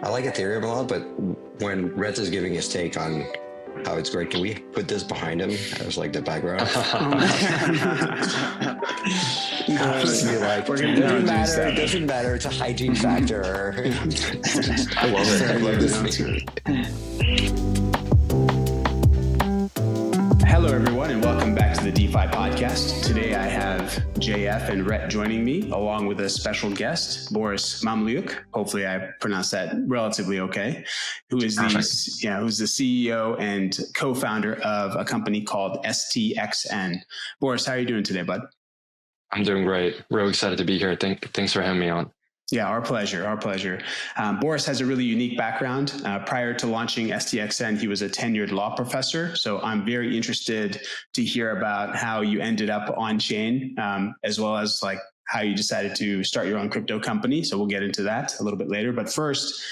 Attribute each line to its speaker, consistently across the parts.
Speaker 1: I like Ethereum a lot, but when Rhett is giving his take on how it's great, can we put this behind him as like the background? It doesn't matter. It's a hygiene factor.
Speaker 2: I love it. I love this. Hello, everyone, and welcome back to the DeFi Podcast. Today, I have JF and Rhett joining me, along with a special guest, Boris Mamlyuk. Hopefully, I pronounced that relatively okay. Who's the CEO and co-founder of a company called STXN. Boris, how are you doing today, bud?
Speaker 3: I'm doing great. Real excited to be here. Thanks for having me on.
Speaker 2: Yeah, our pleasure. Our pleasure. Boris has a really unique background. Prior to launching STXN, he was a tenured law professor. So I'm very interested to hear about how you ended up on chain, as well as like how you decided to start your own crypto company. So we'll get into that a little bit later. But first,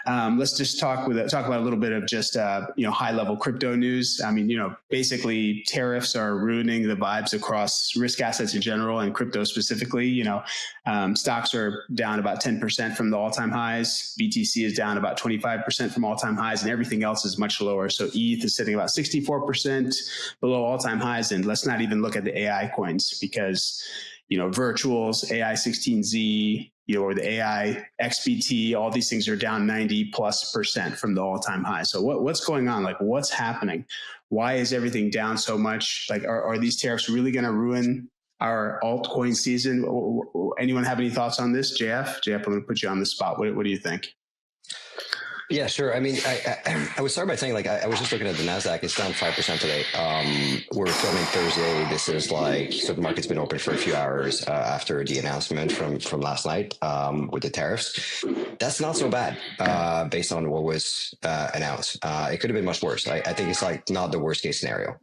Speaker 2: let's just talk about a little bit of just high level crypto news. I mean, basically tariffs are ruining the vibes across risk assets in general and crypto specifically. Stocks are down about 10% from the all-time highs. BTC is down about 25% from all-time highs, and everything else is much lower. So ETH is sitting about 64% below all-time highs, and let's not even look at the AI coins because virtuals, AI16Z, or the AI XBT, all these things are down 90+% from the all-time high. So what's going on? Like, what's happening? Why is everything down so much? Like, are these tariffs really going to ruin our altcoin season? Anyone have any thoughts on this? JF, I'm going to put you on the spot. What do you think?
Speaker 1: Yeah, sure. I mean, I would start by saying, like, I was just looking at the NASDAQ. It's down 5% today. We're filming Thursday. This is so the market's been open for a few hours after the announcement from last night with the tariffs. That's not so bad based on what was announced. It could have been much worse. I think it's like not the worst case scenario.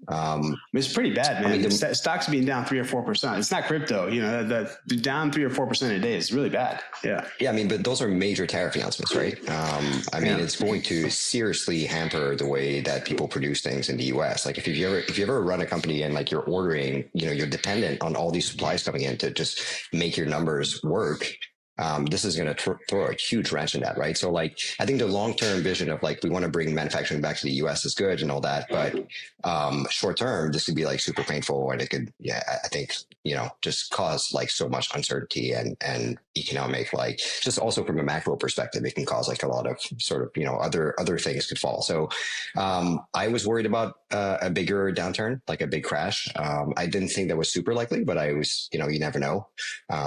Speaker 2: It's pretty bad, man. I mean, the stocks being down 3 or 4%. It's not crypto. The down 3 or 4% a day is really bad. Yeah.
Speaker 1: Yeah. I mean, but those are major tariff announcements, right? It's going to seriously hamper the way that people produce things in the US. Like if you ever run a company and like you're ordering, you're dependent on all these supplies coming in to just make your numbers work. This is going to throw a huge wrench in that, right? So like, I think the long-term vision of like, we want to bring manufacturing back to the US is good and all that, but short-term, this could be like super painful and it could, I think, just cause like so much uncertainty and economic, like just also from a macro perspective, it can cause like a lot of sort of, other things could fall. So I was worried about a bigger downturn, like a big crash. I didn't think that was super likely, but I was, you never know.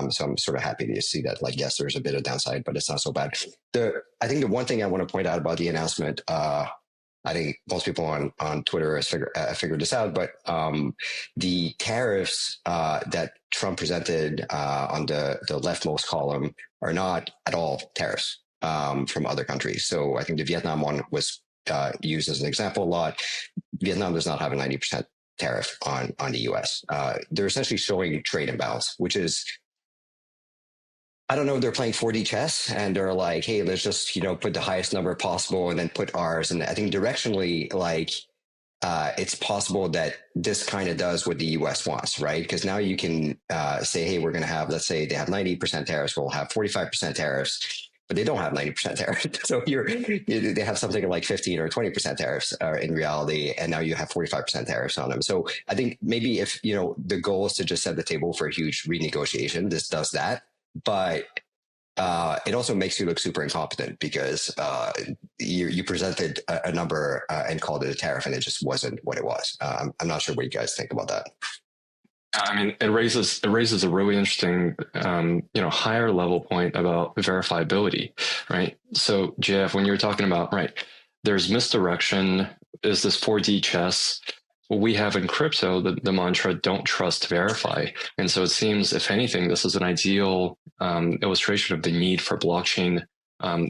Speaker 1: So I'm sort of happy to see that, like, yes, there's a bit of downside, but it's not so bad. I think the one thing I want to point out about the announcement, I think most people on Twitter have figured this out, but the tariffs that Trump presented on the leftmost column are not at all tariffs from other countries. So I think the Vietnam one was used as an example a lot. Vietnam does not have a 90% tariff on the US. They're essentially showing trade imbalance, which is, I don't know if they're playing 4D chess and they're like, hey, let's just, put the highest number possible and then put ours. And I think directionally, like, it's possible that this kind of does what the US wants, right? Because now you can say, hey, we're going to have, let's say they have 90% tariffs, we'll have 45% tariffs, but they don't have 90% tariffs. So they have something like 15 or 20% tariffs in reality. And now you have 45% tariffs on them. So I think maybe if, the goal is to just set the table for a huge renegotiation, this does that. But it also makes you look super incompetent because you presented a number and called it a tariff, and it just wasn't what it was. I'm not sure what you guys think about that.
Speaker 3: I mean, it raises a really interesting, higher level point about verifiability, right? So, Jeff, when you're talking about, right, there's misdirection, is this 4D chess? What we have in crypto, the mantra, don't trust, verify. And so it seems, if anything, this is an ideal illustration of the need for blockchain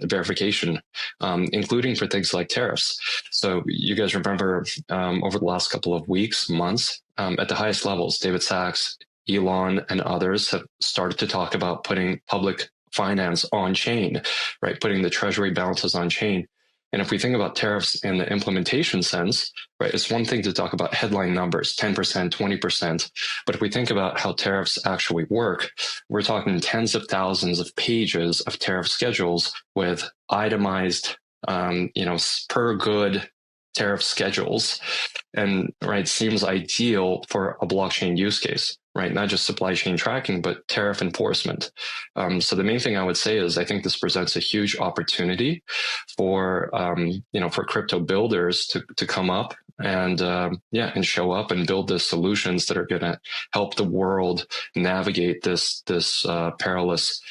Speaker 3: verification, including for things like tariffs. So you guys remember over the last couple of weeks, months, at the highest levels, David Sachs, Elon, and others have started to talk about putting public finance on chain, right? Putting the treasury balances on chain. And if we think about tariffs in the implementation sense, right, it's one thing to talk about headline numbers, 10%, 20%. But if we think about how tariffs actually work, we're talking tens of thousands of pages of tariff schedules with itemized, per good tariff schedules. And right, seems ideal for a blockchain use case, right? Not just supply chain tracking, but tariff enforcement. So the main thing I would say is I think this presents a huge opportunity for, for crypto builders to come up and show up and build the solutions that are going to help the world navigate this perilous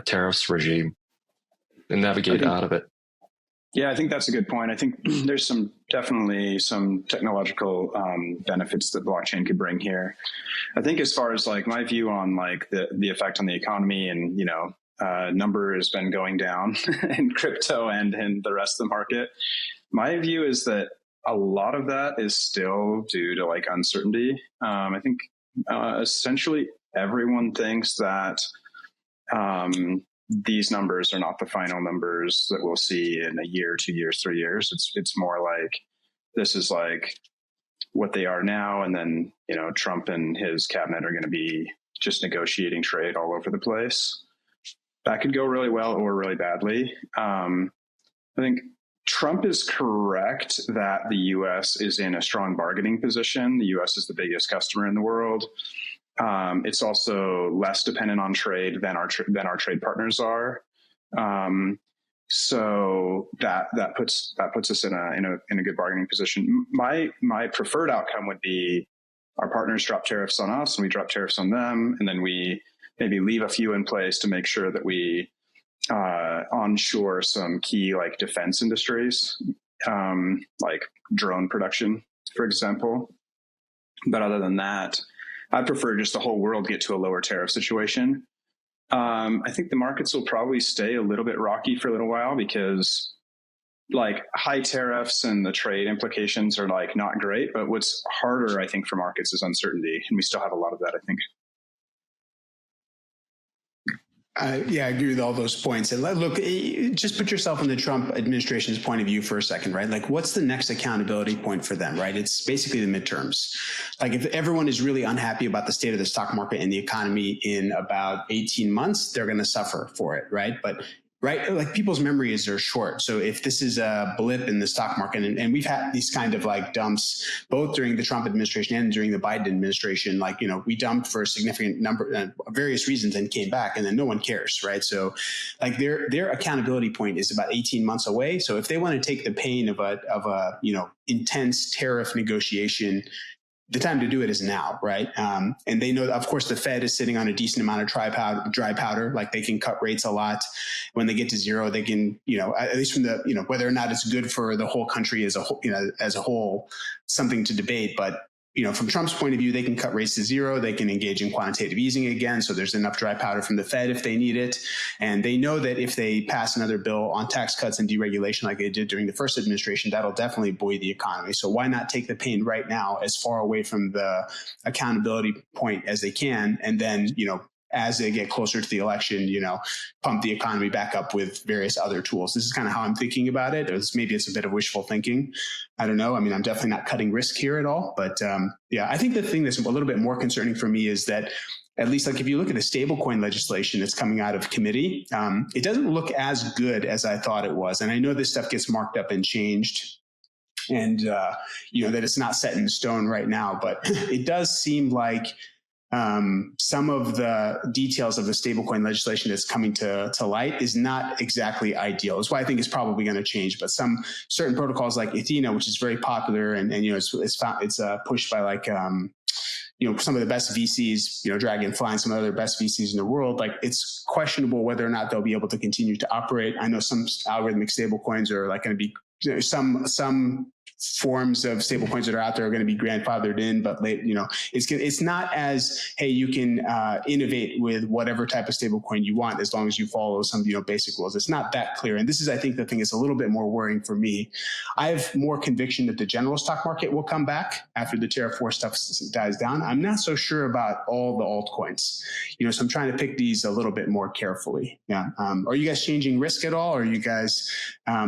Speaker 3: tariffs regime and navigate out of it.
Speaker 4: Yeah, I think that's a good point. I think there's definitely some technological benefits that blockchain could bring here. I think as far as like my view on like the effect on the economy and, number has been going down in crypto and in the rest of the market. My view is that a lot of that is still due to like uncertainty. I think essentially everyone thinks that these numbers are not the final numbers that we'll see in a year, 2 years, 3 years. It's more like this is like what they are now, and then Trump and his cabinet are going to be just negotiating trade all over the place. That could go really well or really badly. I think Trump is correct that the U.S. is in a strong bargaining position. The U.S. is the biggest customer in the world. It's also less dependent on trade than our trade partners are. So that puts us in a good bargaining position. My preferred outcome would be our partners drop tariffs on us and we drop tariffs on them, and then we maybe leave a few in place to make sure that we onshore some key like defense industries, like drone production, for example. But other than that, I prefer just the whole world get to a lower tariff situation. I think the markets will probably stay a little bit rocky for a little while because like high tariffs and the trade implications are like not great. But what's harder, I think, for markets is uncertainty. And we still have a lot of that, I think.
Speaker 2: I agree with all those points. And look, just put yourself in the Trump administration's point of view for a second, right? Like, what's the next accountability point for them, right? It's basically the midterms. Like, if everyone is really unhappy about the state of the stock market and the economy in about 18 months, they're going to suffer for it, right? But right, like people's memories are short. So if this is a blip in the stock market, and we've had these kind of like dumps both during the Trump administration and during the Biden administration, like, we dumped for a significant number of various reasons and came back, and then no one cares, right? So like their accountability point is about 18 months away. So if they want to take the pain of a intense tariff negotiation, the time to do it is now, right? And they know, of course, the Fed is sitting on a decent amount of dry powder. Like they can cut rates a lot. When they get to zero, they can, at least from the, whether or not it's good for the whole country as a whole, something to debate. But from Trump's point of view, they can cut rates to zero. They can engage in quantitative easing again. So there's enough dry powder from the Fed if they need it. And they know that if they pass another bill on tax cuts and deregulation like they did during the first administration, that'll definitely buoy the economy. So why not take the pain right now as far away from the accountability point as they can? And then, as they get closer to the election, pump the economy back up with various other tools. This is kind of how I'm thinking about it. Maybe it's a bit of wishful thinking. I don't know. I mean, I'm definitely not cutting risk here at all. But I think the thing that's a little bit more concerning for me is that, at least like if you look at the stablecoin legislation that's coming out of committee, it doesn't look as good as I thought it was. And I know this stuff gets marked up and changed, and that it's not set in stone right now. But it does seem like some of the details of the stablecoin legislation that's coming to light is not exactly ideal. That's why I think it's probably going to change. But some certain protocols like ETH, which is very popular, and it's pushed by like some of the best VCs, Dragonfly and some other best VCs in the world. Like, it's questionable whether or not they'll be able to continue to operate. I know some algorithmic stablecoins are like going to be some forms of stablecoins that are out there are going to be grandfathered in, but it's not as, hey, you can innovate with whatever type of stablecoin you want as long as you follow some basic rules. It's not that clear, and this is, I think, the thing that's a little bit more worrying for me. I have more conviction that the general stock market will come back after the Tariff war stuff dies down. I'm not so sure about all the altcoins, so I'm trying to pick these a little bit more carefully. Yeah. Are you guys changing risk at all? Are you guys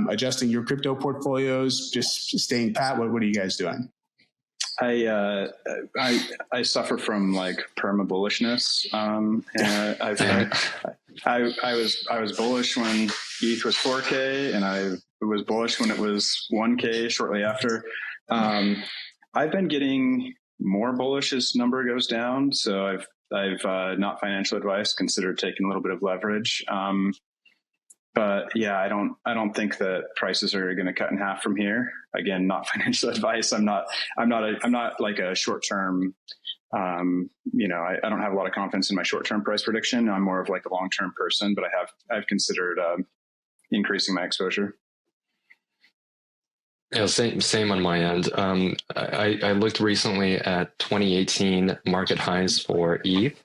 Speaker 2: adjusting your crypto portfolios? Just staying pat? What are you guys doing?
Speaker 4: I suffer from like perma bullishness. And I was bullish when ETH was 4K, and I was bullish when it was 1K shortly after. I've been getting more bullish as number goes down. So I've not financial advice, considered taking a little bit of leverage. But yeah, I don't think that prices are going to cut in half from here. Again, not financial advice. I'm not like a short term. I don't have a lot of confidence in my short term price prediction. I'm more of like a long term person, but I've considered increasing my exposure.
Speaker 3: Yeah, same on my end. I looked recently at 2018 market highs for ETH,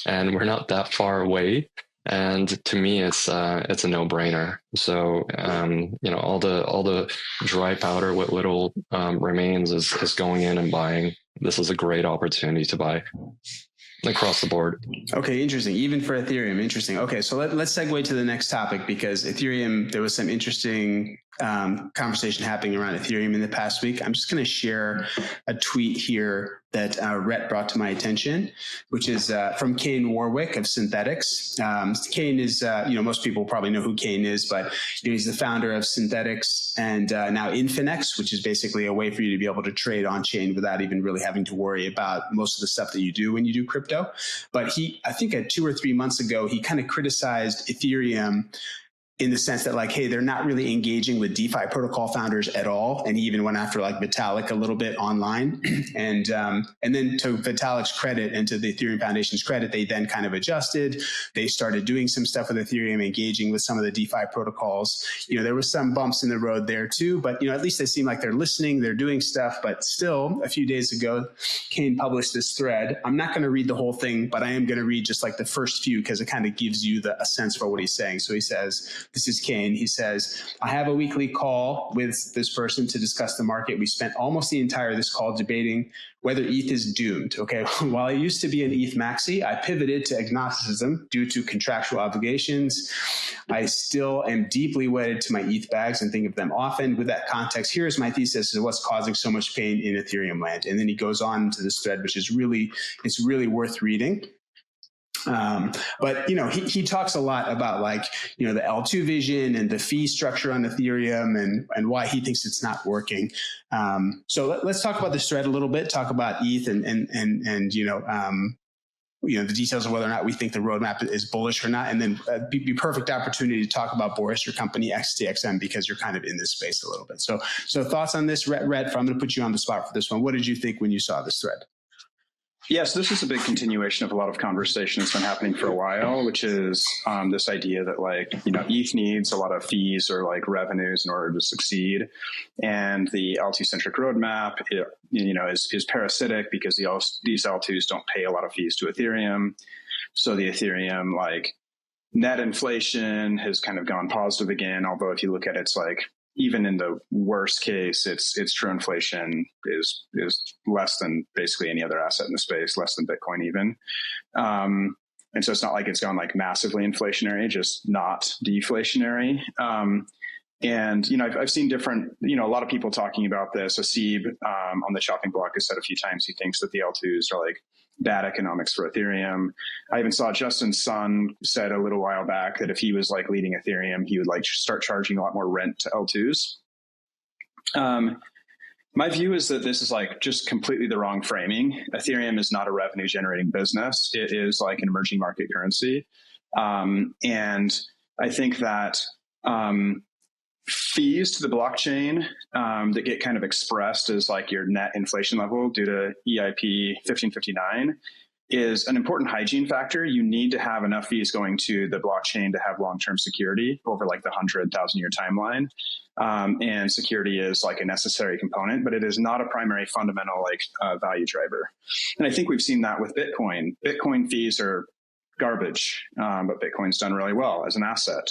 Speaker 3: and we're not that far away. And to me, it's a no-brainer. So all the dry powder, what little remains, is going in and buying. This is a great opportunity to buy across the board.
Speaker 2: Okay, interesting. Even for Ethereum, interesting. Okay, so let's segue to the next topic, because Ethereum, there was some interesting conversation happening around Ethereum in the past week. I'm just going to share a tweet here that Rhett brought to my attention, which is from Kane Warwick of Synthetics. Kane is, most people probably know who Kane is, but he's the founder of Synthetics and now Infinex, which is basically a way for you to be able to trade on chain without even really having to worry about most of the stuff that you do when you do crypto. But I think 2 or 3 months ago, he kind of criticized Ethereum in the sense that, like, hey, they're not really engaging with DeFi protocol founders at all. And he even went after like Vitalik a little bit online. And then to Vitalik's credit and to the Ethereum Foundation's credit, they then kind of adjusted. They started doing some stuff with Ethereum, engaging with some of the DeFi protocols. There was some bumps in the road there too, but at least they seem like they're listening, they're doing stuff. But still, a few days ago, Kane published this thread. I'm not going to read the whole thing, but I am going to read just like the first few, because it kind of gives you a sense for what he's saying. So he says, this is Kane. He says, I have a weekly call with this person to discuss the market. We spent almost the entire this call debating whether ETH is doomed. Okay. While I used to be an ETH maxi, I pivoted to agnosticism due to contractual obligations. I still am deeply wedded to my ETH bags and think of them often. With that context, here's my thesis of what's causing so much pain in Ethereum land. And then he goes on to this thread, which is really worth reading. But he talks a lot about the L2 vision and the fee structure on Ethereum and why he thinks it's not working. So let's talk about this thread a little bit, talk about ETH and the details of whether or not we think the roadmap is bullish or not. And then be perfect opportunity to talk about, Boris, your company STXN, because you're kind of in this space a little bit. So thoughts on this, Rhett? I'm going to put you on the spot for this one. What did you think when you saw this thread?
Speaker 4: Yes, this is a big continuation of a lot of conversation that's been happening for a while, which is this idea that ETH needs a lot of fees or revenues in order to succeed, and the L2 centric roadmap is parasitic because these L2s don't pay a lot of fees to Ethereum. So the Ethereum net inflation has kind of gone positive again. Although if you look at it, it's even in the worst case, its true inflation is less than basically any other asset in the space, less than Bitcoin even. And so it's not like it's gone massively inflationary, just not deflationary. And I've seen different, a lot of people talking about this. Asib on the chopping block has said a few times he thinks that the L2s are bad economics for Ethereum. I even saw Justin Sun said a little while back that if he was leading Ethereum, he would start charging a lot more rent to L2s. My view is that this is just completely the wrong framing. Ethereum is not a revenue generating business. It is an emerging market currency. And I think that fees to the blockchain that get kind of expressed as your net inflation level due to EIP 1559 is an important hygiene factor. You need to have enough fees going to the blockchain to have long-term security over like the 100,000 year timeline. And security is like a necessary component, but it is not a primary fundamental like value driver. And I think we've seen that with Bitcoin. Bitcoin fees are garbage, but Bitcoin's done really well as an asset.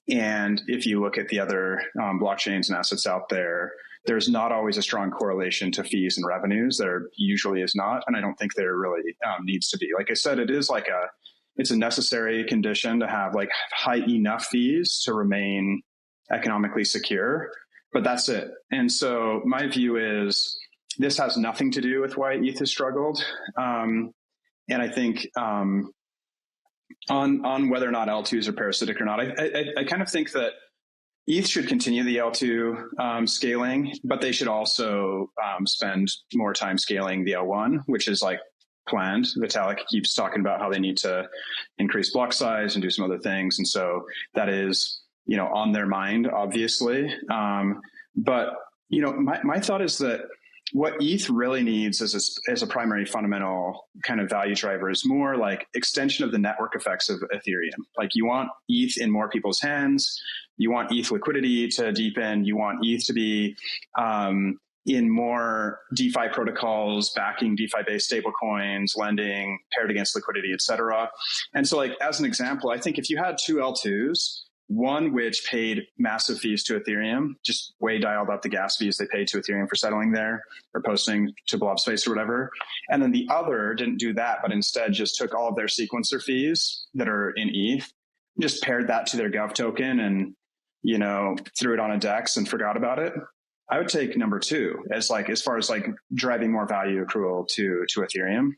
Speaker 4: And if you look at the other blockchains and assets out there, there's not always a strong correlation to fees and revenues. There usually is not, and I don't think there really needs to be. Like I said, it's a necessary condition to have like high enough fees to remain economically secure, but that's it. And so my view is this has nothing to do with why ETH has struggled. And I think on whether or not L2s are parasitic or not, I kind of think that ETH should continue the L2 scaling, but they should also spend more time scaling the L1, which is like planned. Vitalik keeps talking about how they need to increase block size and do some other things. And so that is, on their mind, obviously. But, my thought is that what ETH really needs as a primary fundamental kind of value driver is more like extension of the network effects of Ethereum. Like you want ETH in more people's hands. You want ETH liquidity to deepen. You want ETH to be in more DeFi protocols, backing DeFi-based stablecoins, lending, paired against liquidity, et cetera. And so like, as an example, I think if you had two L2s, one which paid massive fees to Ethereum, just way dialed up the gas fees they paid to Ethereum for settling there or posting to Blob Space or whatever. And then the other didn't do that, but instead just took all of their sequencer fees that are in ETH, just paired that to their Gov token and, threw it on a DEX and forgot about it. I would take number two as far as driving more value accrual to Ethereum.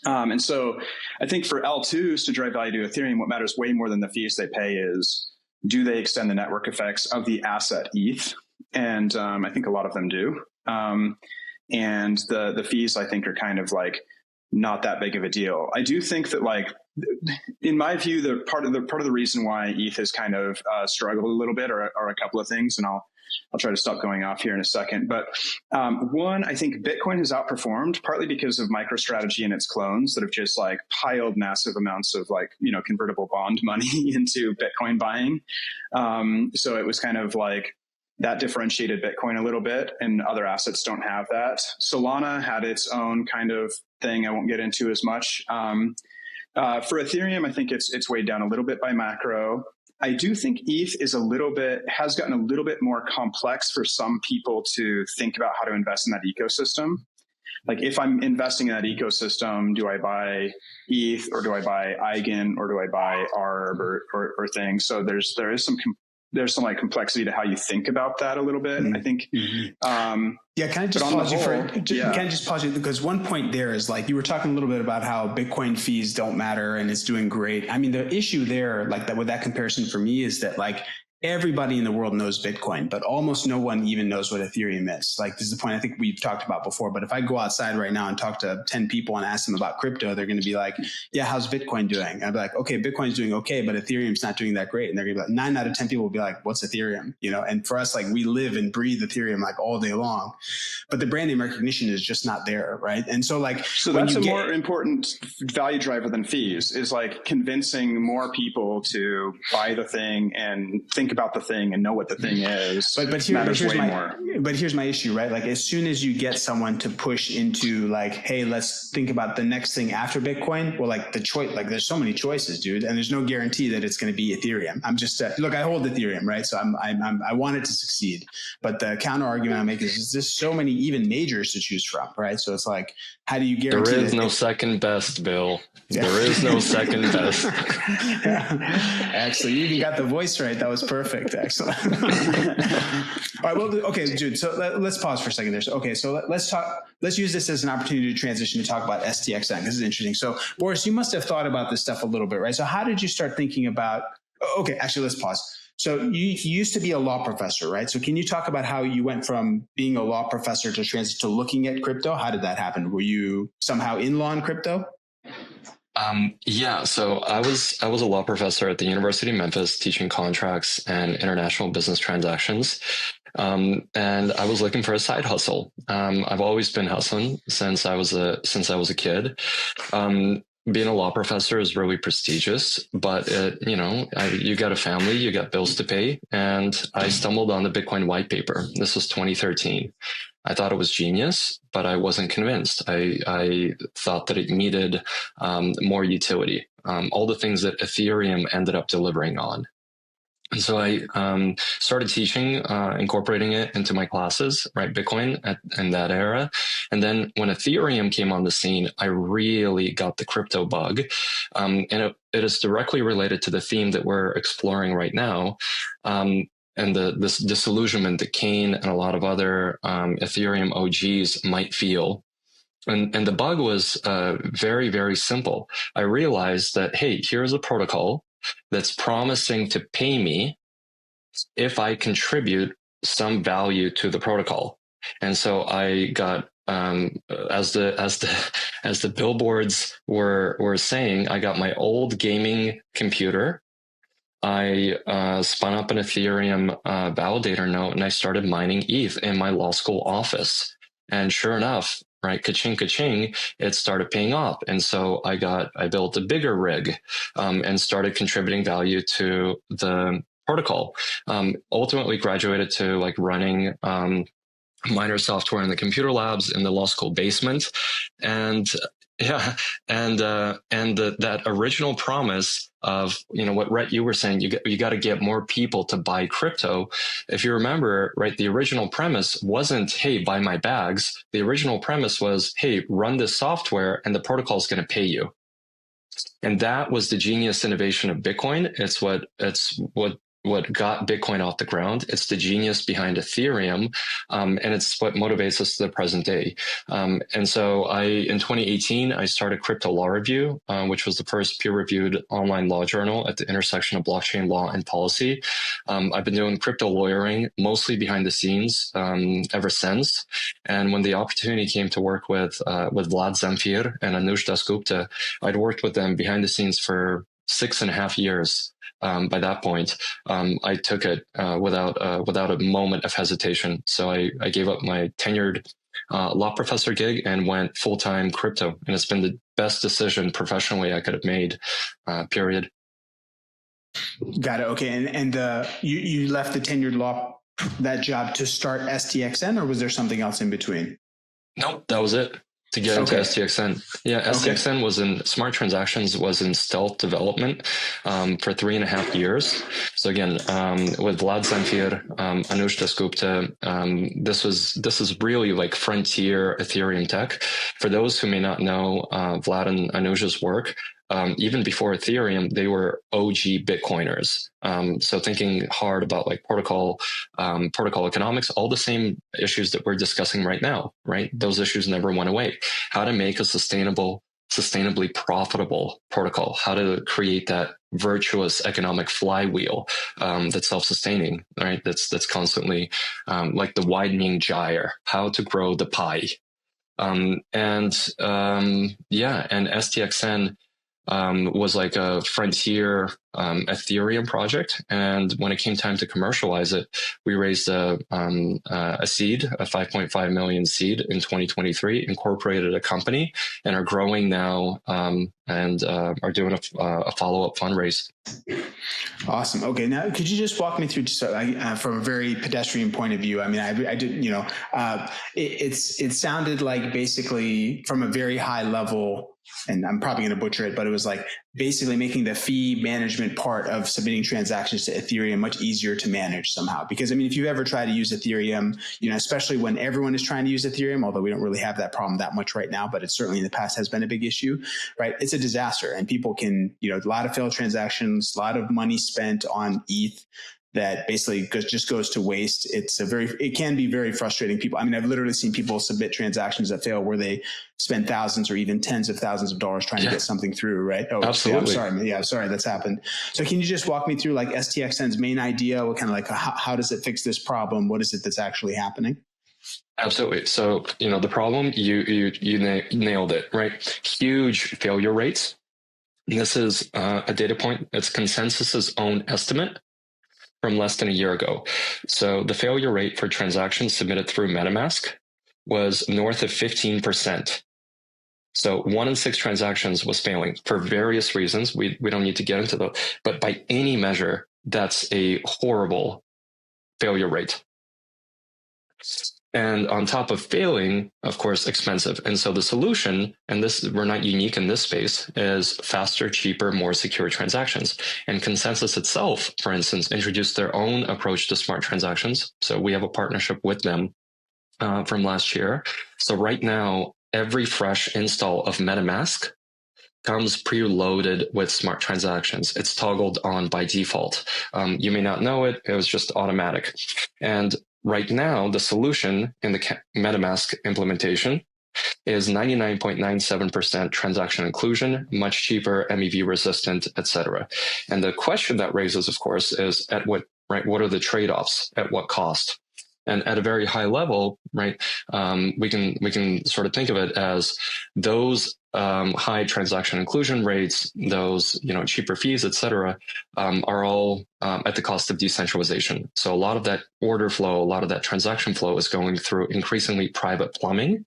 Speaker 4: And so I think for L2s to drive value to Ethereum, what matters way more than the fees they pay is, do they extend the network effects of the asset ETH? And I think a lot of them do. And the fees, I think, are kind of like not that big of a deal. I do think that in my view, the part of the reason why ETH has kind of struggled a little bit are a couple of things, and I'll try to stop going off here in a second. But one, I think Bitcoin has outperformed partly because of MicroStrategy and its clones that have just piled massive amounts of convertible bond money into Bitcoin buying. So it was kind of that differentiated Bitcoin a little bit, and other assets don't have that. Solana had its own kind of thing I won't get into as much. For Ethereum, I think it's weighed down a little bit by macro. I do think ETH has gotten a little bit more complex for some people to think about how to invest in that ecosystem. Like if I'm investing in that ecosystem, do I buy ETH or do I buy Eigen or do I buy ARB or things? So there's some complexity to how you think about that a little bit. Mm-hmm. I think.
Speaker 2: Can I just pause you Can I just pause you, because one point there is you were talking a little bit about how Bitcoin fees don't matter and it's doing great. I mean, the issue there, with that comparison for me is that everybody in the world knows Bitcoin, but almost no one even knows what Ethereum is. This is the point I think we've talked about before. But if I go outside right now and talk to 10 people and ask them about crypto, they're going to be like, yeah, how's Bitcoin doing? I'd be like, okay, Bitcoin's doing okay, but Ethereum's not doing that great. And they're going to be like, 9 out of 10 people will be like, what's Ethereum? And for us, we live and breathe Ethereum all day long, but the brand name recognition is just not there. Right. And so so
Speaker 4: that's a more important value driver than fees, is convincing more people to buy the thing and think about the thing and know what the thing is.
Speaker 2: But here's my issue, right? As soon as you get someone to push into hey, let's think about the next thing after Bitcoin. Well, the choice, there's so many choices, dude, and there's no guarantee that it's going to be Ethereum. I'm just look, I hold Ethereum, right? So I want it to succeed, but the counter argument I make is there's so many even majors to choose from, right? So it's how do you guarantee?
Speaker 3: There is no second best, Bill. Yeah. There is no second best.
Speaker 2: Actually, you even got the voice right. That was perfect. Excellent. All right. Well, okay, dude. So let's pause for a second there. So, okay. So let's use this as an opportunity to transition to talk about STXN. This is interesting. So Boris, you must have thought about this stuff a little bit, right? So how did you start thinking about, okay, actually, let's pause. So you used to be a law professor, right? So can you talk about how you went from being a law professor to transition to looking at crypto? How did that happen? Were you somehow in law and crypto?
Speaker 3: Yeah, so I was a law professor at the University of Memphis teaching contracts and international business transactions. And I was looking for a side hustle. I've always been hustling since I was a kid. Being a law professor is really prestigious, but you got a family, you got bills to pay, and I stumbled on the Bitcoin white paper. This was 2013. I thought it was genius, but I wasn't convinced. I thought that it needed more utility, all the things that Ethereum ended up delivering on. And so I started teaching, incorporating it into my classes, right? Bitcoin in that era. And then when Ethereum came on the scene, I really got the crypto bug. And it is directly related to the theme that we're exploring right now. And this disillusionment that Kane and a lot of other Ethereum OGs might feel. And the bug was very, very simple. I realized that, hey, here's a protocol that's promising to pay me if I contribute some value to the protocol. And so I got, as the billboards were saying, I got my old gaming computer. I spun up an Ethereum validator node, and I started mining ETH in my law school office. And sure enough, right, ka-ching, it started paying off. And so I built a bigger rig and started contributing value to the protocol. Ultimately graduated to like running miner software in the computer labs in the law school basement. And yeah, and that original promise of, what Rhett, you were saying, you got to get more people to buy crypto. If you remember, right, the original premise wasn't, hey, buy my bags. The original premise was, hey, run this software and the protocol is going to pay you. And that was the genius innovation of Bitcoin. It's what got Bitcoin off the ground. It's the genius behind Ethereum, and it's what motivates us to the present day. And so in 2018, I started Crypto Law Review, which was the first peer-reviewed online law journal at the intersection of blockchain law and policy. I've been doing crypto lawyering mostly behind the scenes ever since. And when the opportunity came to work with Vlad Zamfir and Anush Dasgupta, I'd worked with them behind the scenes for 6.5 years. By that point, I took it without a moment of hesitation. So I gave up my tenured law professor gig and went full-time crypto. And it's been the best decision professionally I could have made, period.
Speaker 2: Got it. Okay. And you left the tenured law, that job, to start STXN, or was there something else in between?
Speaker 3: Nope, that was it. To get into STXN. Yeah, STXN was in smart transactions, was in stealth development for 3.5 years. So again, with Vlad Zamfir, Anush Dasgupta, this is really like frontier Ethereum tech. For those who may not know Vlad and Anush's work, even before Ethereum, they were OG Bitcoiners. So thinking hard about like protocol economics, all the same issues that we're discussing right now, right? Those issues never went away. How to make a sustainably profitable protocol, how to create that virtuous economic flywheel that's self-sustaining, right? That's constantly like the widening gyre, how to grow the pie. And STXN was like a frontier Ethereum project. And when it came time to commercialize it, we raised a seed, a 5.5 million seed in 2023, incorporated a company, and are growing now and are doing a follow-up fundraise.
Speaker 2: Awesome. Okay. Now, could you just walk me through, from a very pedestrian point of view? I mean, I did, it sounded like basically from a very high level, and I'm probably going to butcher it, but it was like basically making the fee management part of submitting transactions to Ethereum much easier to manage somehow. Because I mean, if you ever try to use Ethereum, especially when everyone is trying to use Ethereum, although we don't really have that problem that much right now, but it certainly in the past has been a big issue, right? It's a disaster, and people can, a lot of failed transactions, a lot of money spent on ETH that basically just goes to waste. It can be very frustrating. People, I mean, I've literally seen people submit transactions that fail where they spend thousands or even tens of thousands of dollars trying to get something through, right? Oh,
Speaker 3: absolutely.
Speaker 2: I'm sorry, that's happened. So can you just walk me through like STXN's main idea? What kind of like, how does it fix this problem? What is it that's actually happening?
Speaker 3: Absolutely. So, the problem, you nailed it, right? Huge failure rates. This is a data point. It's Consensus's own estimate. from less than a year ago. So the failure rate for transactions submitted through MetaMask was north of 15%. So 1 in 6 transactions was failing for various reasons. We don't need to get into those, but by any measure, that's a horrible failure rate. And on top of failing, of course, expensive. And so the solution, and this, we're not unique in this space, is faster, cheaper, more secure transactions. And Consensus itself, for instance, introduced their own approach to smart transactions. So we have a partnership with them from last year. So right now, every fresh install of MetaMask comes preloaded with smart transactions. It's toggled on by default. You may not know it. It was just automatic. And right now, the solution in the MetaMask implementation is 99.97% transaction inclusion, much cheaper, MEV resistant, etc. And the question that raises, of course, is at what are the trade-offs? At what cost? And at a very high level, right, we can sort of think of it as those high transaction inclusion rates, those cheaper fees, et cetera, are all at the cost of decentralization. So a lot of that order flow, a lot of that transaction flow is going through increasingly private plumbing.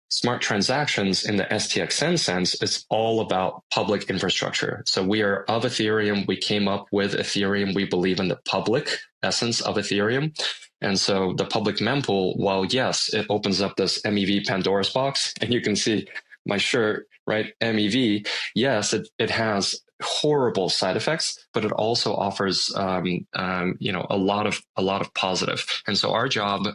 Speaker 3: Smart transactions in the STXN sense is all about public infrastructure. So we are of Ethereum. We came up with Ethereum. We believe in the public essence of Ethereum. And so the public mempool, while yes, it opens up this MEV Pandora's box, and you can see my shirt, right? MEV, yes, it has horrible side effects, but it also offers a lot of positive. And so our job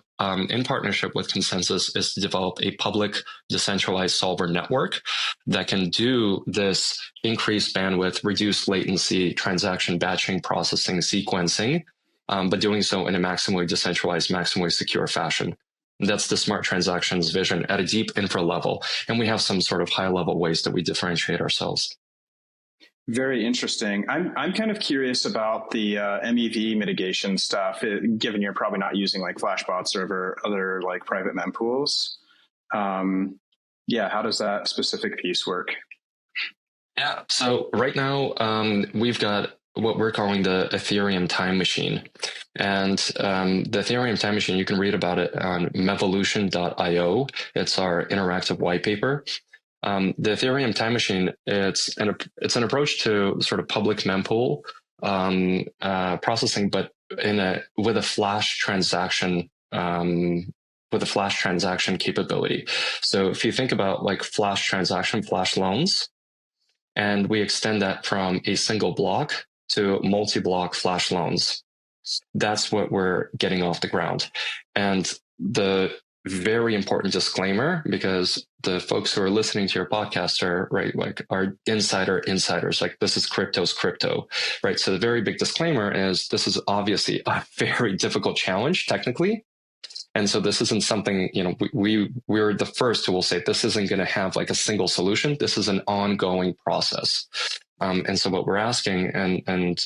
Speaker 3: in partnership with Consensus is to develop a public decentralized solver network that can do this increased bandwidth, reduced latency, transaction batching, processing, sequencing, but doing so in a maximally decentralized, maximally secure fashion. That's the smart transactions vision at a deep infra level. And we have some sort of high level ways that we differentiate ourselves.
Speaker 4: Very interesting. I'm kind of curious about the MEV mitigation stuff, given you're probably not using like Flashbots or other like private mempools. How does that specific piece work?
Speaker 3: Yeah. So right now we've got what we're calling the Ethereum time machine. And the Ethereum time machine, you can read about it on mevolution.io. It's our interactive white paper. The Ethereum time machine, it's an approach to sort of public mempool processing, but with a flash transaction capability. So if you think about like flash transaction, flash loans, and we extend that from a single block to multi-block flash loans, that's what we're getting off the ground. And the very important disclaimer, because the folks who are listening to your podcast are insiders, like this is crypto's crypto, right? So the very big disclaimer is this is obviously a very difficult challenge technically. And so this isn't something, we're the first who will say this isn't going to have like a single solution. This is an ongoing process. And so what we're asking and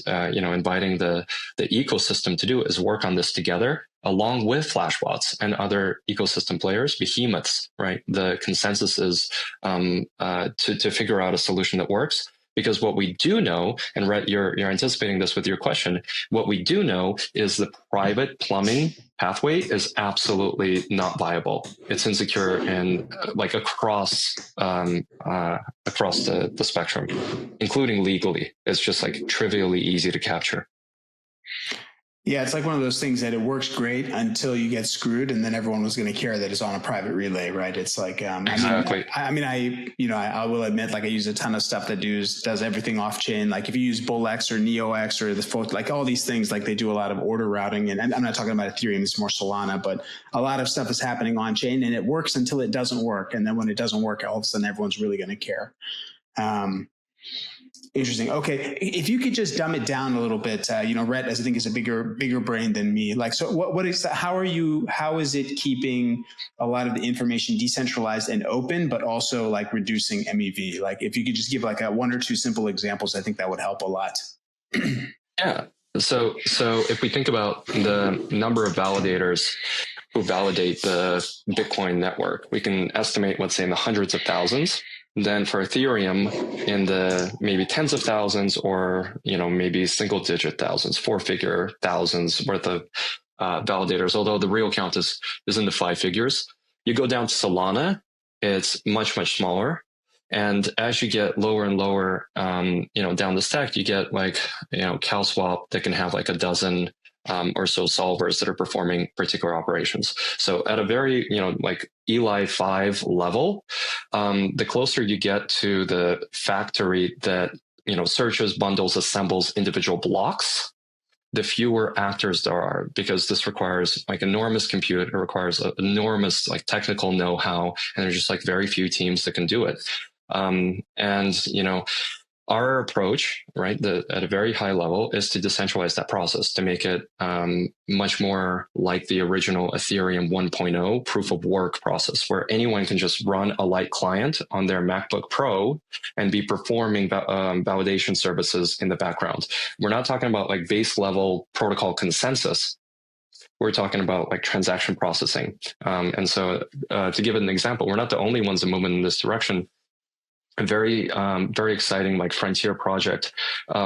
Speaker 3: inviting the ecosystem to do is work on this together, along with Flashbots and other ecosystem players, behemoths, right? The consensus is to figure out a solution that works. Because what we do know, and Rhett, you're anticipating this with your question, what we do know is the private plumbing pathway is absolutely not viable. It's insecure and like across the spectrum, including legally. It's just like trivially easy to capture.
Speaker 2: Yeah, it's like one of those things that it works great until you get screwed, and then everyone was going to care that it's on a private relay, right? It's like,
Speaker 3: exactly.
Speaker 2: I will admit, like I use a ton of stuff that does everything off chain. Like if you use BullX or NeoX or like all these things, like they do a lot of order routing, and I'm not talking about Ethereum, it's more Solana, but a lot of stuff is happening on chain, and it works until it doesn't work, and then when it doesn't work, all of a sudden everyone's really going to care. Interesting. Okay, if you could just dumb it down a little bit, Rhett, I think is a bigger brain than me. Like, so how is it keeping a lot of the information decentralized and open, but also like reducing MEV? Like, if you could just give like one or two simple examples, I think that would help a lot.
Speaker 3: Yeah. So if we think about the number of validators who validate the Bitcoin network, we can estimate, let's say, in the hundreds of thousands. then for Ethereum in the maybe tens of thousands or, maybe single digit thousands, 4-figure thousands worth of validators, although the real count is in the 5 figures. You go down to Solana, it's much, much smaller. And as you get lower and lower, down the stack, you get CalSwap that can have like a dozen or so solvers that are performing particular operations. So at a very, Eli 5 level, the closer you get to the factory that, searches, bundles, assembles individual blocks, the fewer actors there are, because this requires enormous compute. It requires enormous technical know-how, and there's just very few teams that can do it. Our approach, right, at a very high level, is to decentralize that process, to make it much more like the original Ethereum 1.0 proof of work process, where anyone can just run a light client on their MacBook Pro and be performing validation services in the background. We're not talking about base level protocol consensus. We're talking about transaction processing. And so to give it an example, we're not the only ones that move in this direction. A very, very exciting frontier project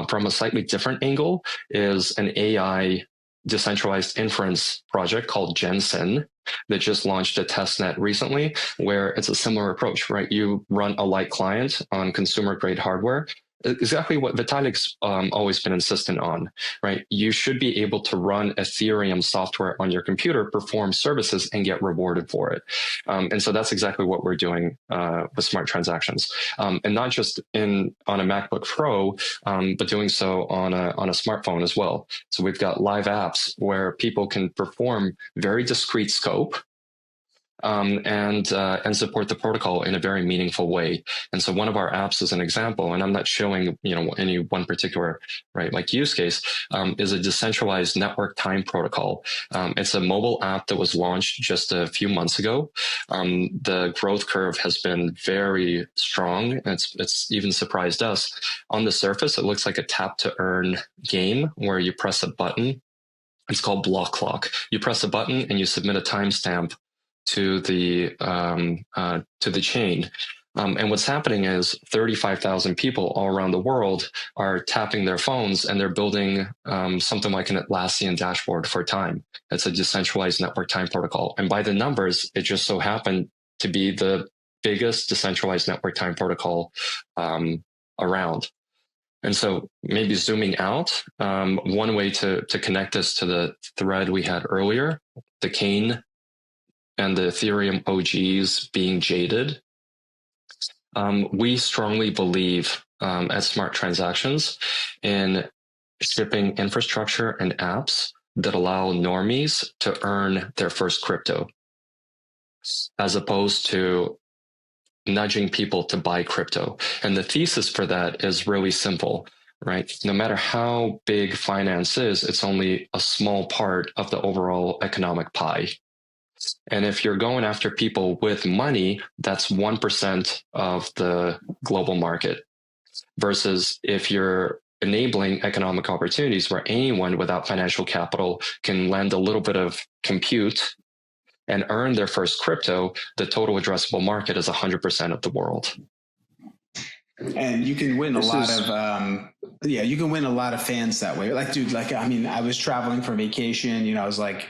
Speaker 3: from a slightly different angle is an AI decentralized inference project called Jensen that just launched a testnet recently, where it's a similar approach, right? You run a light client on consumer grade hardware. Exactly what Vitalik's always been insistent on, right? You should be able to run Ethereum software on your computer, perform services, and get rewarded for it. And so that's exactly what we're doing with smart transactions, and not just on a MacBook Pro, but doing so on a smartphone as well. So we've got live apps where people can perform very discrete scope. And support the protocol in a very meaningful way. And so one of our apps is an example, and I'm not showing, any one particular, right, use case, is a decentralized network time protocol. It's a mobile app that was launched just a few months ago. The growth curve has been very strong. It's even surprised us. On the surface, it looks like a tap to earn game where you press a button. It's called block clock. You press a button and you submit a timestamp to the chain. And what's happening is 35,000 people all around the world are tapping their phones, and they're building something like an Atlassian dashboard for time. It's a decentralized network time protocol. And by the numbers, it just so happened to be the biggest decentralized network time protocol around. And so maybe zooming out, one way to connect this to the thread we had earlier, the Kane and the Ethereum OGs being jaded. We strongly believe at Smart Transactions in shipping infrastructure and apps that allow normies to earn their first crypto, as opposed to nudging people to buy crypto. And the thesis for that is really simple, right? No matter how big finance is, it's only a small part of the overall economic pie. And if you're going after people with money, that's 1% of the global market. Versus if you're enabling economic opportunities where anyone without financial capital can lend a little bit of compute and earn their first crypto, the total addressable market is 100% of the world.
Speaker 2: And you can win you can win a lot of fans that way. I was traveling for vacation, I was like,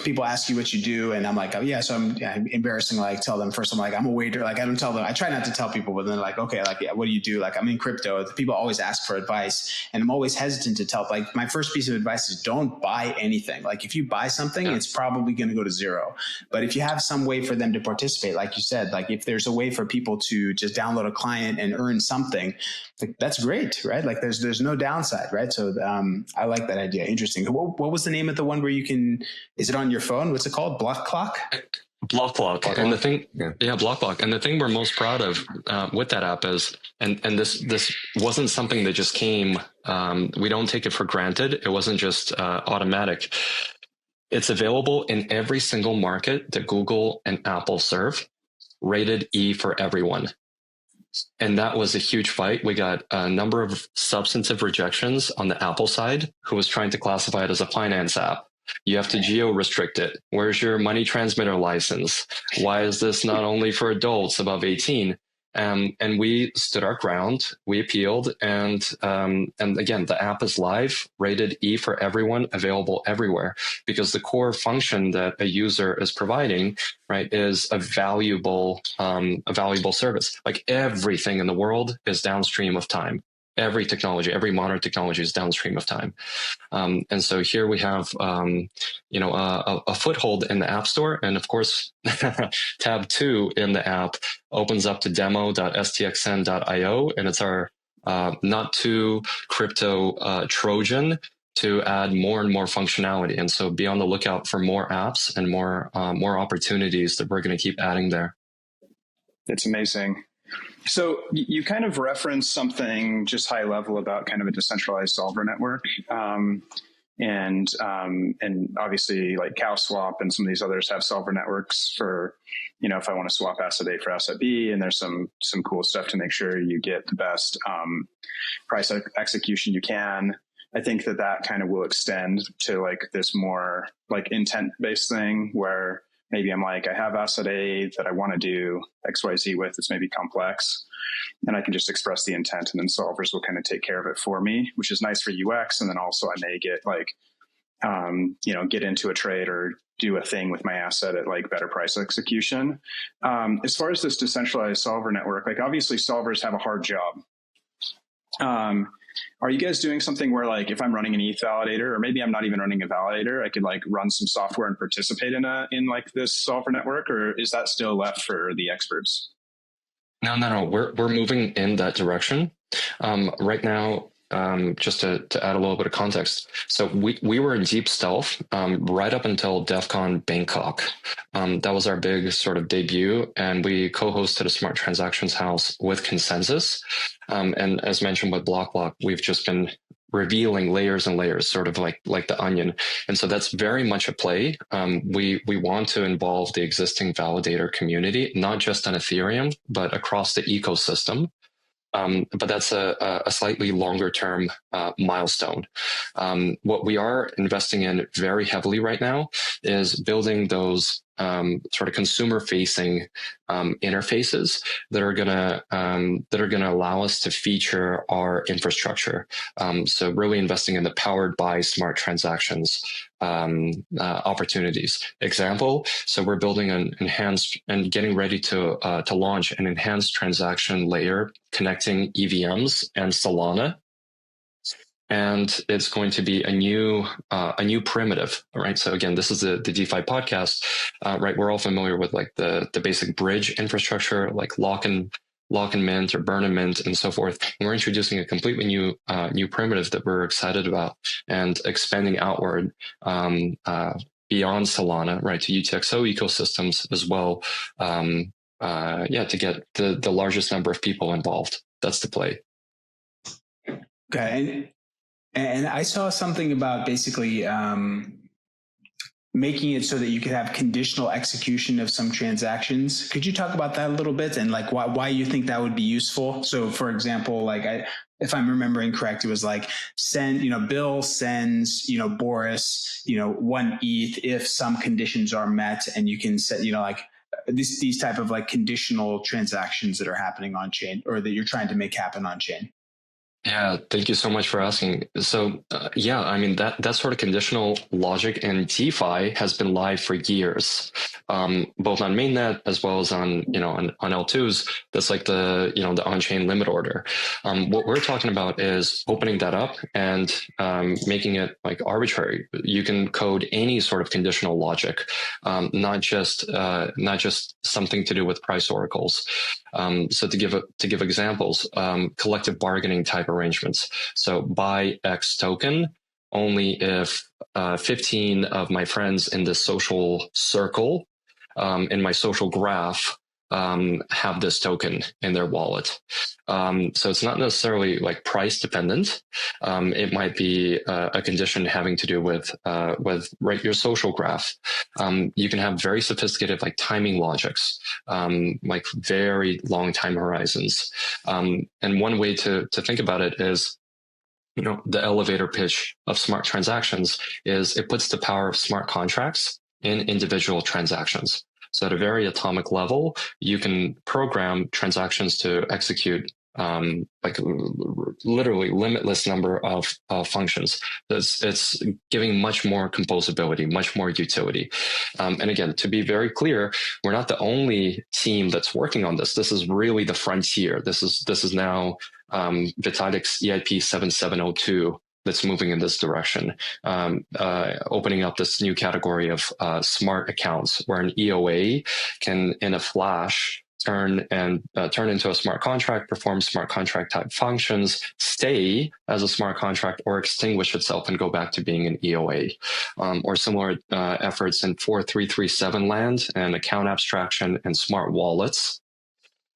Speaker 2: people ask you what you do, and I'm like, oh yeah. So I'm embarrassing, tell them first, I'm like, I'm a waiter. I don't tell them. I try not to tell people, but then like, okay, yeah, what do you do? I'm in crypto. People always ask for advice, and I'm always hesitant to tell. My first piece of advice is don't buy anything. If you buy something, it's probably going to go to zero. But if you have some way for them to participate, like you said, if there's a way for people to just download a client and earn something, that's great, right? There's no downside, right? So I like that idea. Interesting. What was the name of the one where you can? Is it on your phone? What's it called? Block clock?
Speaker 3: Block clock. And the thing, block clock. And the thing we're most proud of with that app is, and this wasn't something that just came. We don't take it for granted. It wasn't just automatic. It's available in every single market that Google and Apple serve, rated E for everyone. And that was a huge fight. We got a number of substantive rejections on the Apple side, who was trying to classify it as a finance app. You have to geo-restrict it. Where's your money transmitter license? Why is this not only for adults above 18? And we stood our ground. We appealed, and again, the app is live, rated E for everyone, available everywhere, because the core function that a user is providing, right, is a valuable service. Like everything in the world is downstream of time. Every technology, every modern technology is downstream of time. And so here we have, a foothold in the App Store. And of course, tab 2 in the app opens up to demo.stxn.io. And it's our not too crypto Trojan to add more and more functionality. And so be on the lookout for more apps and more opportunities that we're going to keep adding there.
Speaker 4: It's amazing. So you kind of referenced something just high level about kind of a decentralized solver network. And obviously like CowSwap and some of these others have solver networks for, if I want to swap asset A for asset B, and there's some cool stuff to make sure you get the best price execution you can. I think that kind of will extend to like this more like intent based thing where maybe I'm like, I have asset A that I want to do XYZ with. It's maybe complex, and I can just express the intent, and then solvers will kind of take care of it for me, which is nice for UX. And then also I may get like, get into a trade or do a thing with my asset at like better price execution. As far as this decentralized solver network, like obviously solvers have a hard job. Are you guys doing something where like if I'm running an ETH validator, or maybe I'm not even running a validator, I could like run some software and participate in like this solver network, or is that still left for the experts?
Speaker 3: No. We're moving in that direction. Right now, just to add a little bit of context. So we were in deep stealth right up until DEF CON Bangkok. That was our big sort of debut, and we co-hosted a Smart Transactions House with Consensus. And as mentioned with Block, we've just been revealing layers and layers, sort of like the onion. And so that's very much a play. We want to involve the existing validator community, not just on Ethereum, but across the ecosystem. But that's a slightly longer term milestone. What we are investing in very heavily right now is building those sort of consumer facing interfaces that are gonna allow us to feature our infrastructure. So really investing in the powered by smart transactions opportunities. Example, so we're building an enhanced and getting ready to launch an enhanced transaction layer connecting EVMs and Solana. And it's going to be a new primitive, right? So again, this is the DeFi podcast, right? We're all familiar with like the basic bridge infrastructure, like lock and mint or burn and mint and so forth. And we're introducing a completely new primitive that we're excited about and expanding outward beyond Solana, right, to UTXO ecosystems as well. To get the largest number of people involved. That's the play.
Speaker 2: Okay. And I saw something about basically making it so that you could have conditional execution of some transactions. Could you talk about that a little bit and like why you think that would be useful? So for example, like if I'm remembering correct, it was like Bill sends, Boris, 1 ETH if some conditions are met, and you can set, like these type of like conditional transactions that are happening on chain or that you're trying to make happen on chain.
Speaker 3: Yeah, thank you so much for asking. So, that sort of conditional logic in DeFi has been live for years, both on mainnet as well as on L2s. That's like the on-chain limit order. What we're talking about is opening that up and making it like arbitrary. You can code any sort of conditional logic, not just something to do with price oracles. So to give examples, collective bargaining type arrangements. So buy X token only if 15 of my friends in this social circle, in my social graph, have this token in their wallet. So it's not necessarily like price dependent. It might be a condition having to do with your social graph. You can have very sophisticated like timing logics, like very long time horizons. And one way to think about it is the elevator pitch of smart transactions is it puts the power of smart contracts in individual transactions. So at a very atomic level, you can program transactions to execute like literally limitless number of functions. It's giving much more composability, much more utility. And again, to be very clear, we're not the only team that's working on this. This is really the frontier. This is now Vitalik's EIP 7702 that's moving in this direction, opening up this new category of smart accounts where an EOA can, in a flash, turn into a smart contract, perform smart contract type functions, stay as a smart contract, or extinguish itself and go back to being an EOA. Or similar efforts in 4337 land and account abstraction and smart wallets.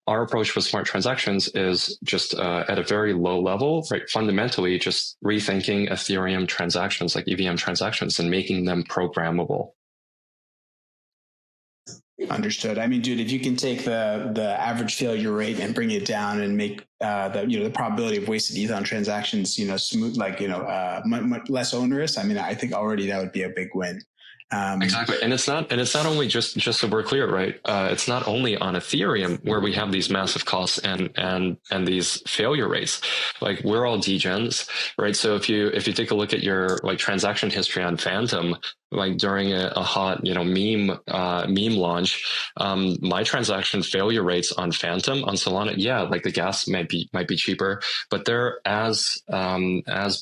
Speaker 3: Our approach with smart transactions is just at a very low level, right? Fundamentally, just rethinking Ethereum transactions like EVM transactions and making them programmable.
Speaker 2: Understood. I mean, dude, if you can take the average failure rate and bring it down and make the probability of wasted ETH on transactions, smooth, much less onerous. I mean, I think already that would be a big win.
Speaker 3: Exactly. And it's not only just so we're clear, right? It's not only on Ethereum where we have these massive costs and these failure rates. Like, we're all degens, right? So if you take a look at your like transaction history on Phantom, like during a hot, meme launch, my transaction failure rates on Phantom, on Solana, yeah, like the gas might be cheaper, but they're as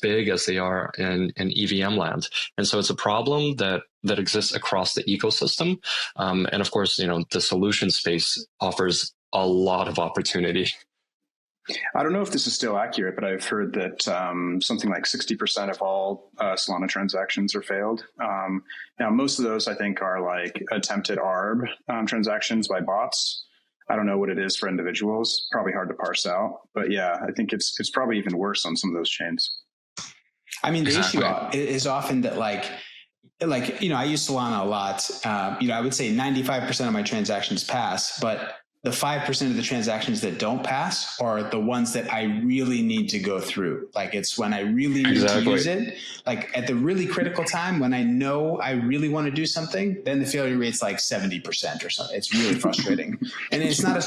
Speaker 3: big as they are in EVM land. And so it's a problem that exists across the ecosystem. And of course, the solution space offers a lot of opportunity.
Speaker 4: I don't know if this is still accurate, but I've heard that something like 60% of all Solana transactions are failed. Now, most of those, I think, are like attempted ARB transactions by bots. I don't know what it is for individuals. Probably hard to parse out. But yeah, I think it's probably even worse on some of those chains.
Speaker 2: I mean, the issue is often that I use Solana a lot. I would say 95% of my transactions pass, but the 5% of the transactions that don't pass are the ones that I really need to go through. Like, it's when I really need to use it, like at the really critical time when I know I really want to do something, then the failure rate's like 70% or something. It's really frustrating. And it's not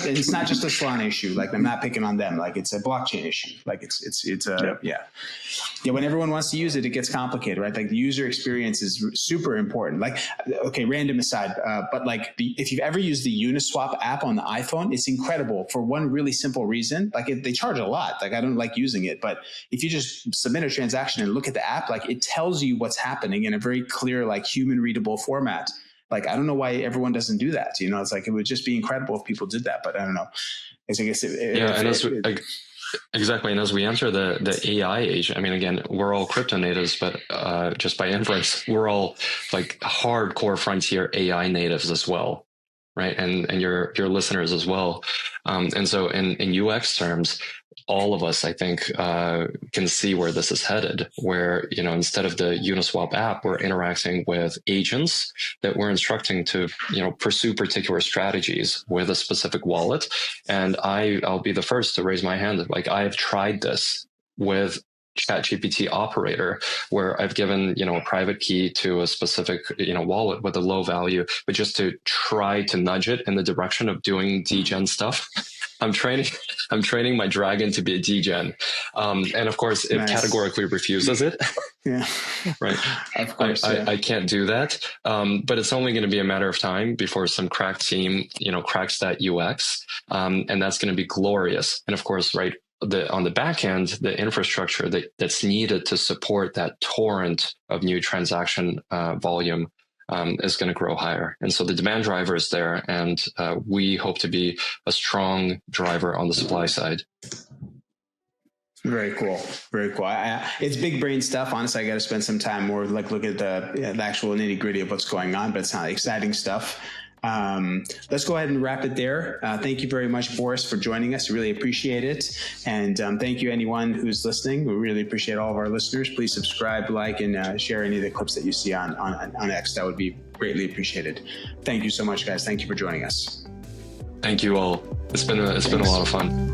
Speaker 2: just a Solana issue. Like, I'm not picking on them. Like, it's a blockchain issue. Like, when everyone wants to use it, it gets complicated, right? Like, the user experience is super important. Like, okay, random aside, but like if you've ever used the Uniswap app on the iPhone, it's incredible for one really simple reason. Like, they charge a lot. Like, I don't like using it, but if you just submit a transaction and look at the app, like, it tells you what's happening in a very clear, like, human readable format. Like, I don't know why everyone doesn't do that. It's like, it would just be incredible if people did that, but I don't know.
Speaker 3: Exactly. And as we enter the AI age, I mean, again, we're all crypto natives, but just by inference, we're all like hardcore frontier AI natives as well. Right. And your listeners as well. And so in UX terms, all of us, I think, can see where this is headed, where, instead of the Uniswap app, we're interacting with agents that we're instructing to, pursue particular strategies with a specific wallet. And I'll be the first to raise my hand. Like, I've tried this with ChatGPT operator, where I've given, a private key to a specific, wallet with a low value, but just to try to nudge it in the direction of doing degen stuff. I'm training my dragon to be a degen. And of course, it categorically refuses it.
Speaker 2: Yeah.
Speaker 3: Right.
Speaker 2: Of course.
Speaker 3: I can't do that. But it's only going to be a matter of time before some crack team, cracks that UX. And that's going to be glorious. And of course, right, on the back end, the infrastructure that's needed to support that torrent of new transaction volume is going to grow higher. And so the demand driver is there, and we hope to be a strong driver on the supply side.
Speaker 2: Very cool. Very cool. It's big brain stuff. Honestly, I got to spend some time more like look at the actual nitty gritty of what's going on, but it's not exciting stuff. Let's go ahead and wrap it there. Thank you very much, Boris, for joining us. Really appreciate it. And thank you, anyone who's listening. We really appreciate all of our listeners. Please subscribe, like, and share any of the clips that you see on X. That would be greatly appreciated. Thank you so much, guys. Thank you for joining us.
Speaker 3: Thank you all. It's been a lot of fun.